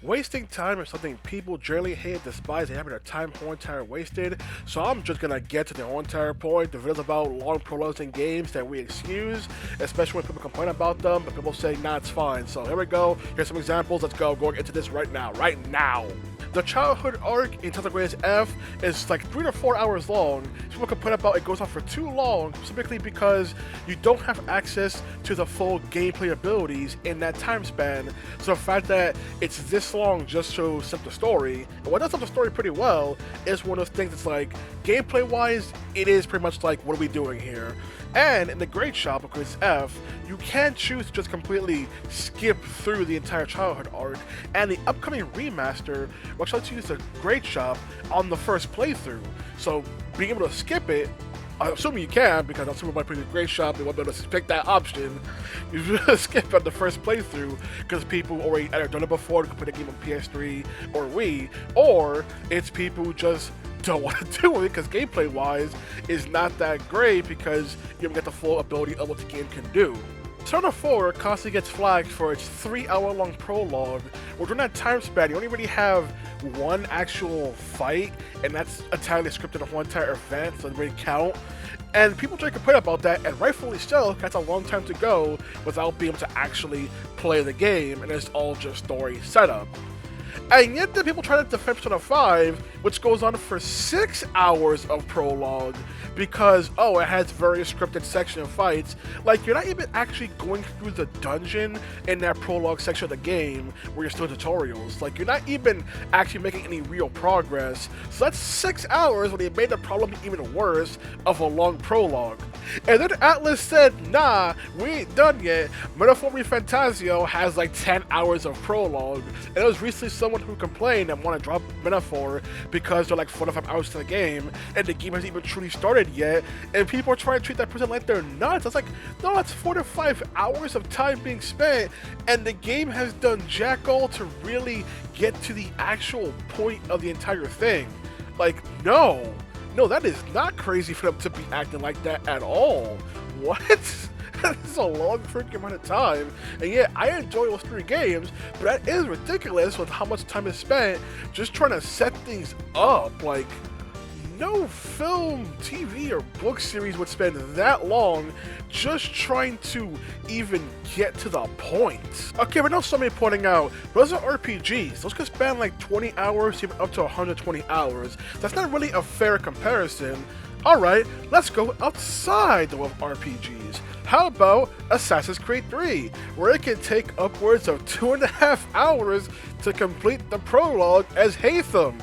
Wasting time is something people generally hate and despise, and having their time whole entire wasted. So I'm just gonna get to the whole entire point. The videos about long prologues in games that we excuse, especially when people complain about them, but people say, nah, it's fine. So here we go. Here's some examples. Let's go. Going into this right now. Right now. The childhood arc in Tensei Greatest F is like 3 to 4 hours long. People complain about it goes on for too long, specifically because you don't have access to the full gameplay abilities in that time span. So the fact that it's this long just to set the story, and what does set the story pretty well, is one of those things that's like, gameplay wise, it is pretty much like, what are we doing here? And in the Great Shop of Greatest F, you can choose to just completely skip through the entire childhood arc, and the upcoming remaster will actually let you use the Great Shop on the first playthrough. So being able to skip it, I'm assuming you can, because I'm assuming by putting the Great Shop, they won't be able to pick that option. You just skip on the first playthrough, because people already either done it before, to put a game on PS3 or Wii, or it's people who just don't want to do it because gameplay wise is not that great because you don't get the full ability of what the game can do. Persona 4 constantly gets flagged for its 3-hour long prologue, where during that time span you only really have one actual fight, and that's entirely scripted on one entire event, so it doesn't really count. And people try to complain about that, and rightfully so, that's a long time to go without being able to actually play the game, and it's all just story setup. And yet the people try to defend Persona 5, which goes on for 6 hours of prologue, because, oh, it has various scripted section of fights. Like, you're not even actually going through the dungeon in that prologue section of the game, where you're still tutorials. Like, you're not even actually making any real progress. So that's 6 hours when they made the problem even worse of a long prologue. And then Atlus said, nah, we ain't done yet. Metaphor Fantazio has like 10 hours of prologue. And there was recently someone who complained and wanted to drop Metaphor because they're like 4 to 5 hours to the game, and the game hasn't even truly started yet, and people are trying to treat that person like they're nuts. It's like, no, that's 4 to 5 hours of time being spent, and the game has done jack all to really get to the actual point of the entire thing. Like, no, that is not crazy for them to be acting like that at all. What? That's a long freaking amount of time, and yeah, I enjoy those 3 games, but that is ridiculous with how much time is spent just trying to set things up. Like, no film, TV, or book series would spend that long just trying to even get to the point. Okay, but now somebody pointing out, those are RPGs. Those could span like 20 hours, even up to 120 hours. That's not really a fair comparison. Alright, let's go outside the world of RPGs. How about Assassin's Creed 3, where it can take upwards of 2.5 hours to complete the prologue as Haytham.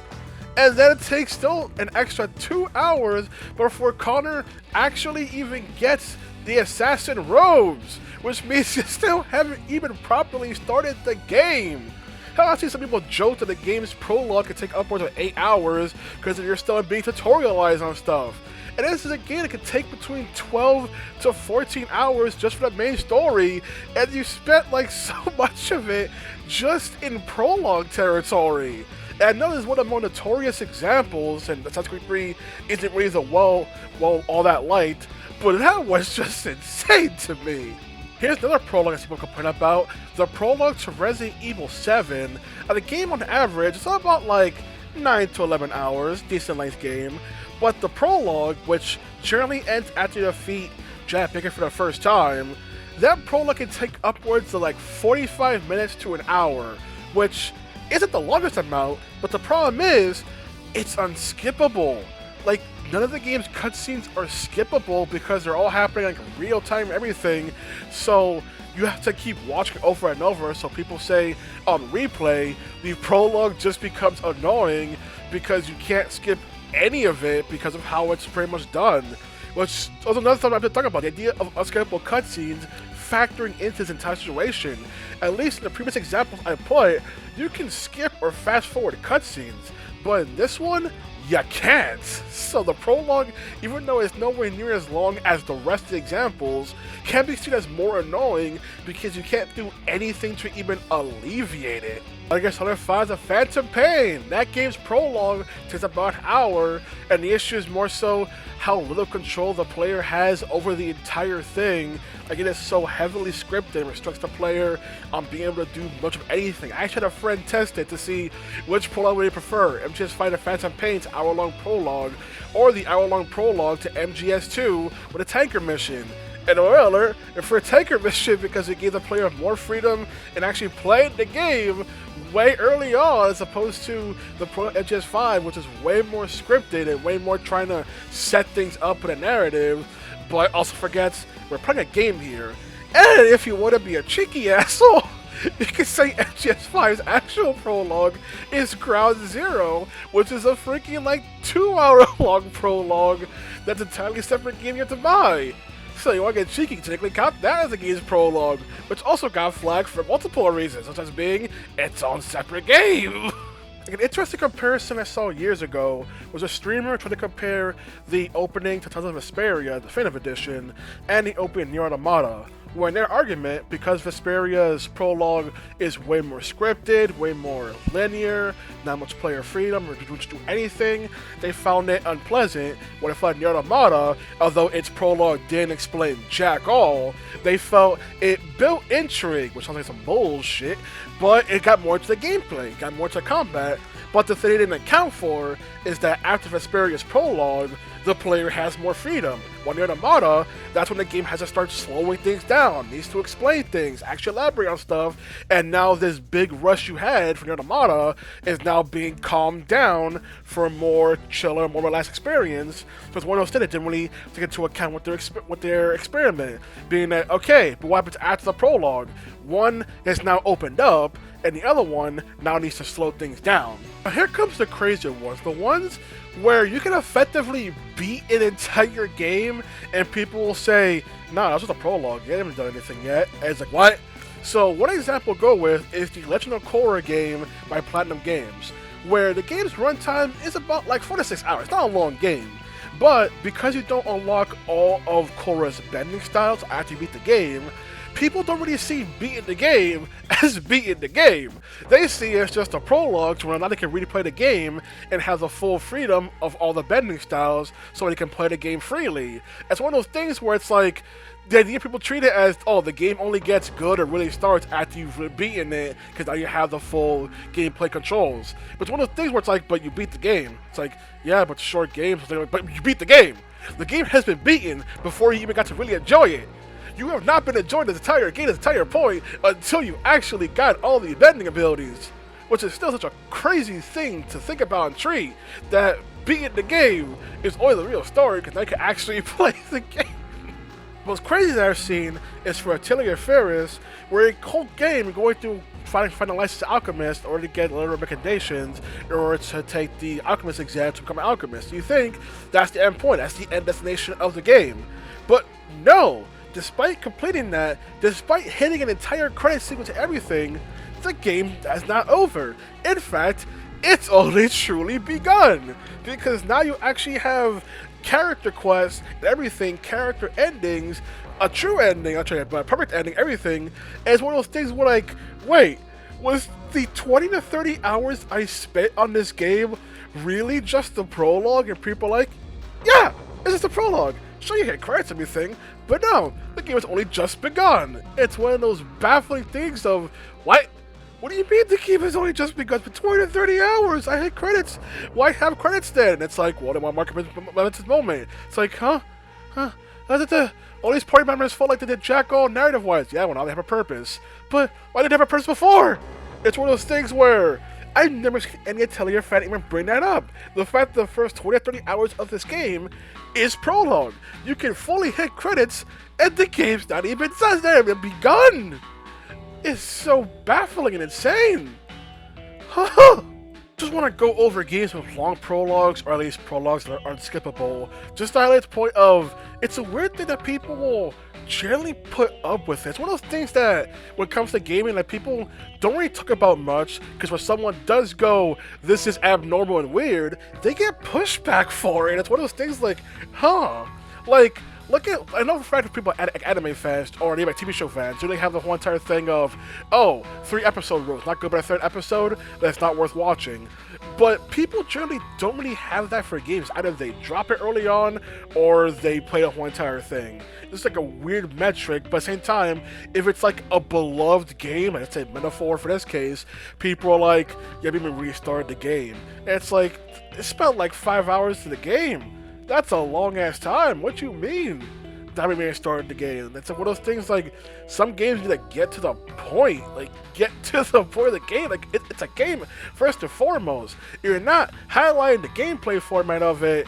And then it takes still an extra 2 hours before Connor actually even gets the assassin robes, which means you still haven't even properly started the game. Hell, I've seen some people joke that the game's prologue can take upwards of 8 hours because you're still being tutorialized on stuff. And this is a game that can take between 12 to 14 hours just for the main story, and you spent like so much of it just in prologue territory. And I know this is one of the more notorious examples, and Assassin's Creed 3 isn't really the well, all that light, but that was just insane to me. Here's another prologue I see people complain about, the prologue to Resident Evil 7. The game on average is about like 9 to 11 hours, decent length game, but the prologue, which generally ends after you defeat Jack Baker for the first time, that prologue can take upwards of like 45 minutes to an hour, which isn't the longest amount, but the problem is, it's unskippable. Like, none of the game's cutscenes are skippable because they're all happening like real time everything, so you have to keep watching over and over. So people say on replay, the prologue just becomes annoying because you can't skip any of it because of how it's pretty much done. Which is another thing I've been talking about, the idea of unskippable cutscenes factoring into this entire situation. At least in the previous examples I put, you can skip or fast forward cutscenes, but in this one, you can't. So the prologue, even though it's nowhere near as long as the rest of the examples, can be seen as more annoying because you can't do anything to even alleviate it. I guess other fans of Phantom Pain. That game's prologue takes about an hour, and the issue is more so how little control the player has over the entire thing. Like, it is so heavily scripted and restricts the player on being able to do much of anything. I actually had a friend test it to see which prologue would he prefer, MGS Fighter Phantom Pain's hour-long prologue, or the hour-long prologue to MGS2 with a tanker mission. And alert, for a tanker mission, because it gave the player more freedom and actually played the game way early on, as opposed to the MGS5, which is way more scripted and way more trying to set things up with a narrative, but also forgets we're playing a game here. And if you want to be a cheeky asshole, you can say MGS5's actual prologue is Ground Zero, which is a freaking like 2-hour-long prologue that's an entirely separate game you have to buy. So you want to get cheeky, technically count that as the game's prologue, which also got flagged for multiple reasons, such as being its own separate game. Like, an interesting comparison I saw years ago was a streamer trying to compare the opening to Tales of Vesperia, the Definitive Edition, and the opening Nier Automata, where in their argument, because Vesperia's prologue is way more scripted, way more linear, not much player freedom, or to do anything, they found it unpleasant. When they found Nier Automata, although its prologue didn't explain jack all, they felt it built intrigue, which sounds like some bullshit, but it got more into the gameplay, got more into combat. But the thing they didn't account for is that after Vesperia's prologue, the player has more freedom. When you're in Automata, that's when the game has to start slowing things down, needs to explain things, actually elaborate on stuff, and now this big rush you had from your Automata is now being calmed down for a more chiller, more relaxed experience. So it's one of those things that didn't really take into account with their experiment, being that, okay, but what happens after the prologue? One is now opened up, and the other one now needs to slow things down. Now here comes the crazier ones, the ones where you can effectively beat an entire game and people will say, nah, that's just a prologue, you haven't done anything yet. And it's like, what? So one example to go with is the Legend of Korra game by Platinum Games, where the game's runtime is about like 4 to 6 hours. It's not a long game, but because you don't unlock all of Korra's bending styles after you beat the game, people don't really see beating the game as beating the game. They see it as just a prologue to where now they can really play the game and have the full freedom of all the bending styles so they can play the game freely. It's one of those things where it's like, the idea people treat it as, oh, the game only gets good or really starts after you've beaten it because now you have the full gameplay controls. But it's one of those things where it's like, but you beat the game. It's like, yeah, but short games, but you beat the game. The game has been beaten before you even got to really enjoy it. You have not been enjoying this entire game, this entire point, until you actually got all the bending abilities. Which is still such a crazy thing to think about and treat, that beating the game is only the real story, because now you can actually play the game. The most crazy that I've seen is for Atelier Firis, where a whole game going through find a licensed alchemist in order to get little recommendations in order to take the alchemist exam to become an alchemist. You think that's the end point, that's the end destination of the game. But no! Despite completing that, despite hitting an entire credit sequence and everything, the game is not over. In fact, it's only truly begun. Because now you actually have character quests and everything, character endings, a true ending, but a perfect ending, everything. And it's one of those things where like, wait, was the 20 to 30 hours I spent on this game really just the prologue? And people are like, yeah, it's just a prologue. Sure, you hit credits and everything, but no, the game has only just begun. It's one of those baffling things of, what? What do you mean the game has only just begun? For 20 to 30 hours, I hit credits. Why have credits then? And it's like, well, they want to mark this moment. It's like, huh? All these party members felt like they did jack all narrative-wise. Yeah, well, now they have a purpose. But why didn't they have a purpose before? It's one of those things where I've never seen any Atelier fan even bring that up. The fact that the first 20 to 30 hours of this game is prologue. You can fully hit credits, and the game's not even begun. It's so baffling and insane. Just want to go over games with long prologues, or at least prologues that are unskippable, just to highlight the point of, it's a weird thing that people will generally put up with it. It's one of those things that, when it comes to gaming, that people don't really talk about much, because when someone does go, this is abnormal and weird, they get pushback for it. It's one of those things like, huh? Like, look at, I know for a fact that people at anime fans or anime TV show fans do they have the whole entire thing of, oh, 3 episode rules, not good by the 3rd episode, that's not worth watching. But people generally don't really have that for games. Either they drop it early on or they play the whole entire thing. It's like a weird metric, but at the same time, if it's like a beloved game, like let's say metaphor for this case, people are like, yeah, we haven't really started the game. And it's like, it spent like 5 hours to the game. That's a long ass time. What you mean? That we started the game. It's like one of those things. Like some games you like get to the point. Like get to the point of the game. Like it's a game first and foremost. You're not highlighting the gameplay format of it.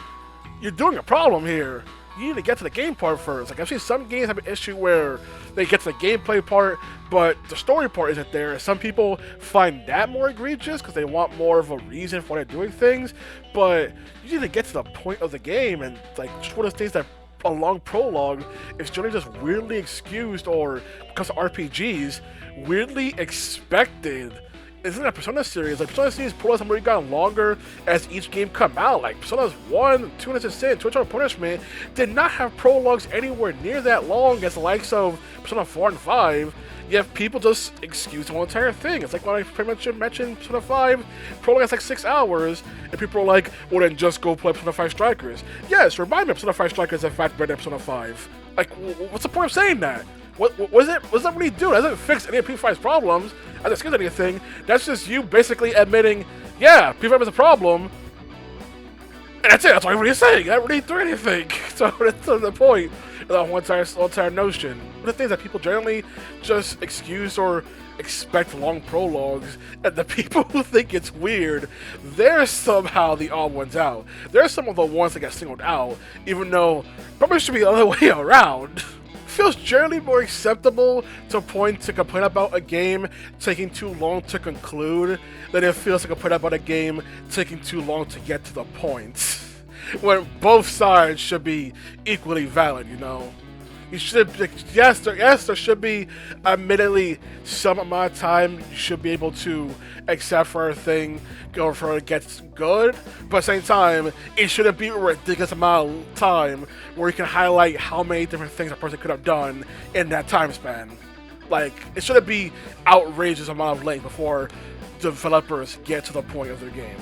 You're doing a problem here. You need to get to the game part first. Like I've seen some games have an issue where they get to the gameplay part, but the story part isn't there. Some people find that more egregious because they want more of a reason for why they're doing things. But you need to get to the point of the game, and like just one of those things that a long prologue is generally just weirdly excused, or because of RPGs, weirdly expected. Isn't a Persona series? Like Persona series prologues have already gotten longer as each game come out. Like Persona 1, 2 Innocent Sin, 2 Eternal Punishment did not have prologues anywhere near that long as the likes of Persona 4 and 5. Yet people just excuse the whole entire thing. It's like when I pretty much mentioned Persona 5, prologue has like 6 hours, and people are like, well then just go play Persona 5 Strikers. Yes, remind me of Persona 5 Strikers in fact better than Persona 5. Like, what's the point of saying that? What does that really do? It doesn't fix any of P5's problems. It doesn't excuse anything. That's just you basically admitting, yeah, P5 is a problem. And that's it. That's all you're really saying. That really do anything. So that's the point of the whole entire notion. One of the things that people generally just excuse or expect long prologues, and the people who think it's weird, they're somehow the odd ones out. They're some of the ones that get singled out, even though probably should be the other way around. Feels generally more acceptable to complain about a game taking too long to conclude than it feels to complain about a game taking too long to get to the point. When both sides should be equally valid, you know? You should, yes, there should be admittedly some amount of time you should be able to accept for a thing or for it gets good, but at the same time, it shouldn't be a ridiculous amount of time where you can highlight how many different things a person could have done in that time span. Like, it shouldn't be outrageous amount of length before developers get to the point of their game.